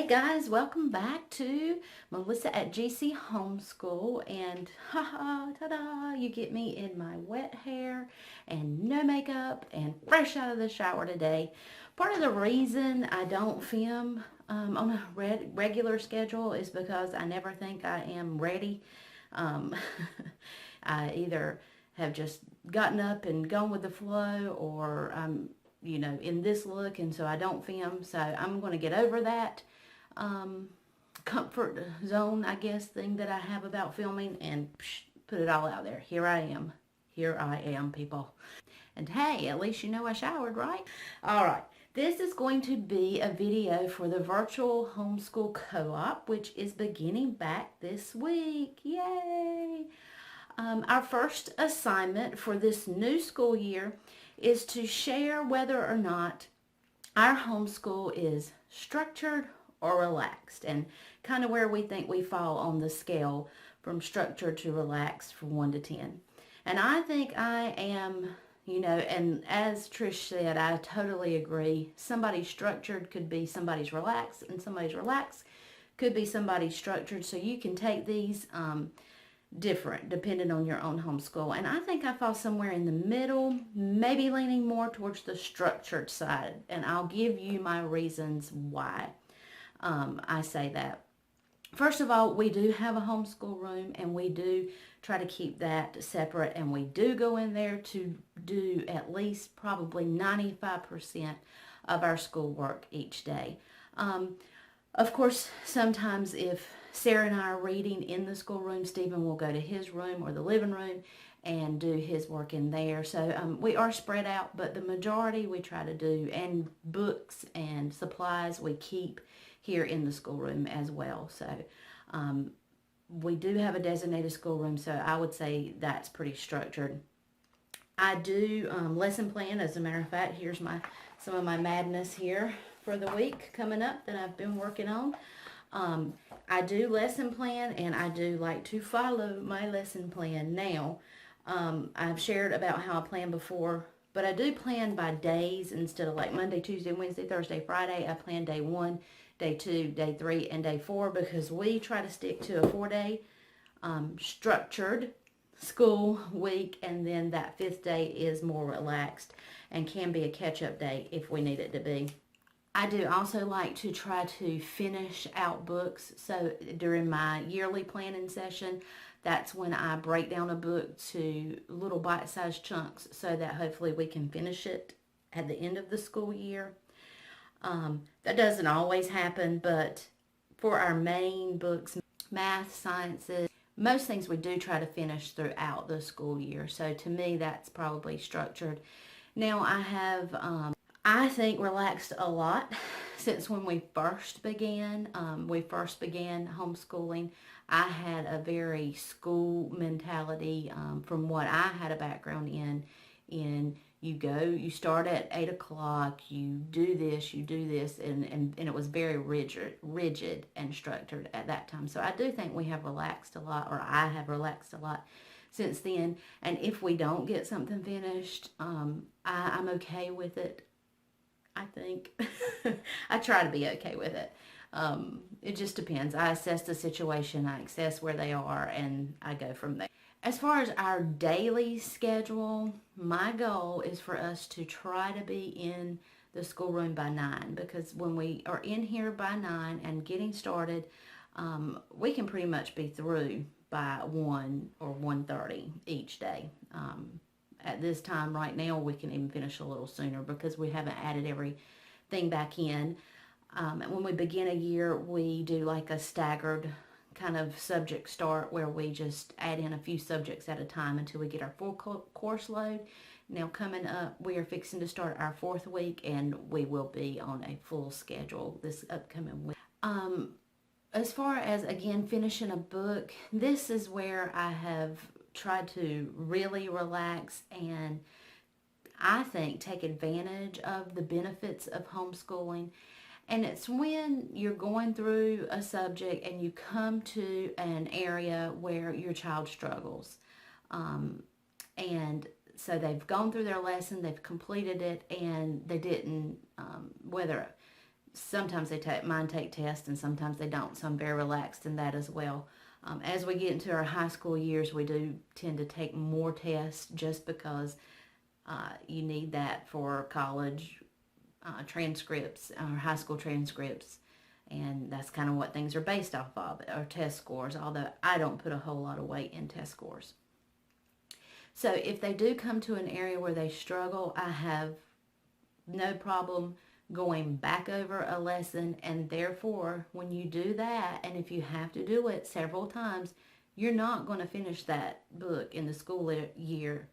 Hey guys, welcome back to Melissa at GC Homeschool, and haha, ta-da, you get me in my wet hair and no makeup and fresh out of the shower today. Part of the reason I don't film on a regular schedule is because I never think I am ready. Um, I either have just gotten up and gone with the flow, or I'm in this look, and so I don't film. So I'm going to get over that comfort zone, I guess, thing that I have about filming, and put it all out there. Here I am. Here I am, people. And hey, at least you know I showered, right? All right. This is going to be a video for the virtual homeschool co-op, which is beginning back this week. Yay! Our first assignment for this new school year is to share whether or not our homeschool is structured or relaxed, and kind of where we think we fall on the scale from structured to relaxed from 1 to 10. And I think I am, and as Trish said, I totally agree. Somebody's structured could be somebody's relaxed, and somebody's relaxed could be somebody's structured. So you can take these different depending on your own homeschool. And I think I fall somewhere in the middle, maybe leaning more towards the structured side. And I'll give you my reasons why I say that. First of all, we do have a homeschool room, and we do try to keep that separate, and we do go in there to do at least probably 95% of our schoolwork each day. Of course, sometimes if Sarah and I are reading in the schoolroom, Stephen will go to his room or the living room and do his work in there. So we are spread out, but the majority we try to do, and books and supplies we keep here in the schoolroom as well. So we do have a designated schoolroom, so I would say that's pretty structured. I do lesson plan. As a matter of fact, here's some of my madness here for the week coming up that I've been working on. I do lesson plan, and I do like to follow my lesson plan now. I've shared about how I plan before, but I do plan by days instead of like Monday, Tuesday, Wednesday, Thursday, Friday. I plan day 1, day 2, day 3, and day 4, because we try to stick to a 4-day structured school week, and then that 5th day is more relaxed and can be a catch-up day if we need it to be. I do also like to try to finish out books. So during my yearly planning session, that's when I break down a book to little bite-sized chunks so that hopefully we can finish it at the end of the school year. That doesn't always happen, but for our main books, math, sciences, most things we do try to finish throughout the school year. So to me, that's probably structured. Now I have, I think, relaxed a lot since when we first began. Homeschooling. I had a very school mentality from what I had a background in you start at 8 o'clock, you do this, and it was very rigid and structured at that time. So I do think we have relaxed a lot, or I have relaxed a lot since then. And if we don't get something finished, I'm okay with it, I think. I try to be okay with it. It just depends. I assess the situation, I assess where they are, and I go from there. As far as our daily schedule, my goal is for us to try to be in the schoolroom by 9, because when we are in here by 9 and getting started, we can pretty much be through by 1 or 1:30 each day. At this time right now, we can even finish a little sooner because we haven't added everything back in. When we begin a year, we do like a staggered kind of subject start where we just add in a few subjects at a time until we get our full course load. Now coming up, we are fixing to start our 4th week, and we will be on a full schedule this upcoming week. As far as, again, finishing a book, this is where I have tried to really relax and I think take advantage of the benefits of homeschooling. And it's when you're going through a subject and you come to an area where your child struggles. And so they've gone through their lesson, they've completed it, and they didn't, whether sometimes mine take tests and sometimes they don't, so I'm very relaxed in that as well. As we get into our high school years, we do tend to take more tests just because you need that for college transcripts or high school transcripts, and that's kind of what things are based off of, or test scores, although I don't put a whole lot of weight in test scores. So if they do come to an area where they struggle, I have no problem going back over a lesson, and therefore when you do that, and if you have to do it several times, you're not going to finish that book in the school year.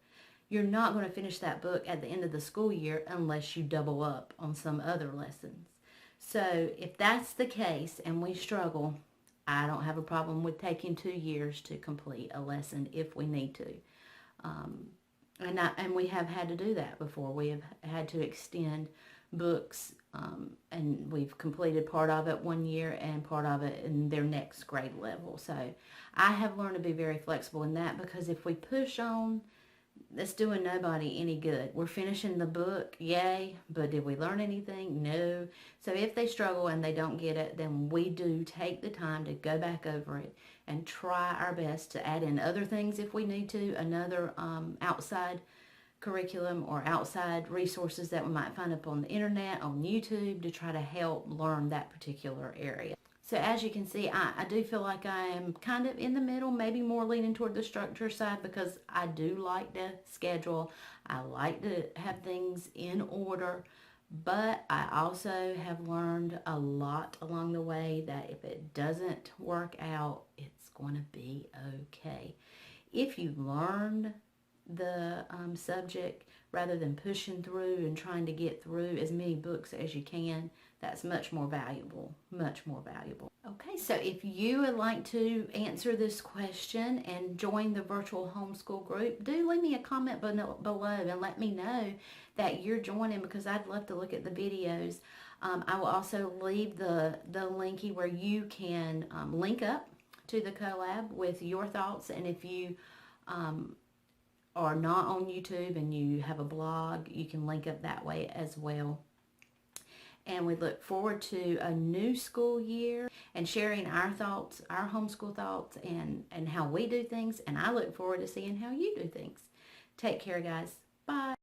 You're not going to finish that book at the end of the school year unless you double up on some other lessons. So if that's the case and we struggle, I don't have a problem with taking 2 years to complete a lesson if we need to. And we have had to do that before. We have had to extend books, and we've completed part of it 1 year and part of it in their next grade level. So I have learned to be very flexible in that, because if we push on, that's doing nobody any good. We're finishing the book, yay, but did we learn anything? No. So if they struggle and they don't get it, then we do take the time to go back over it and try our best to add in other things if we need to, another outside curriculum or outside resources that we might find up on the internet, on YouTube, to try to help learn that particular area. So as you can see, I do feel like I am kind of in the middle, maybe more leaning toward the structure side, because I do like to schedule. I like to have things in order, but I also have learned a lot along the way that if it doesn't work out, it's going to be okay. If you learn the subject rather than pushing through and trying to get through as many books as you can, that's much more valuable, much more valuable. Okay, so if you would like to answer this question and join the virtual homeschool group, do leave me a comment below and let me know that you're joining, because I'd love to look at the videos. I will also leave the linky where you can link up to the collab with your thoughts, and if you are not on YouTube and you have a blog, you can link up that way as well. And we look forward to a new school year and sharing our thoughts, our homeschool thoughts, and how we do things. And I look forward to seeing how you do things. Take care, guys. Bye.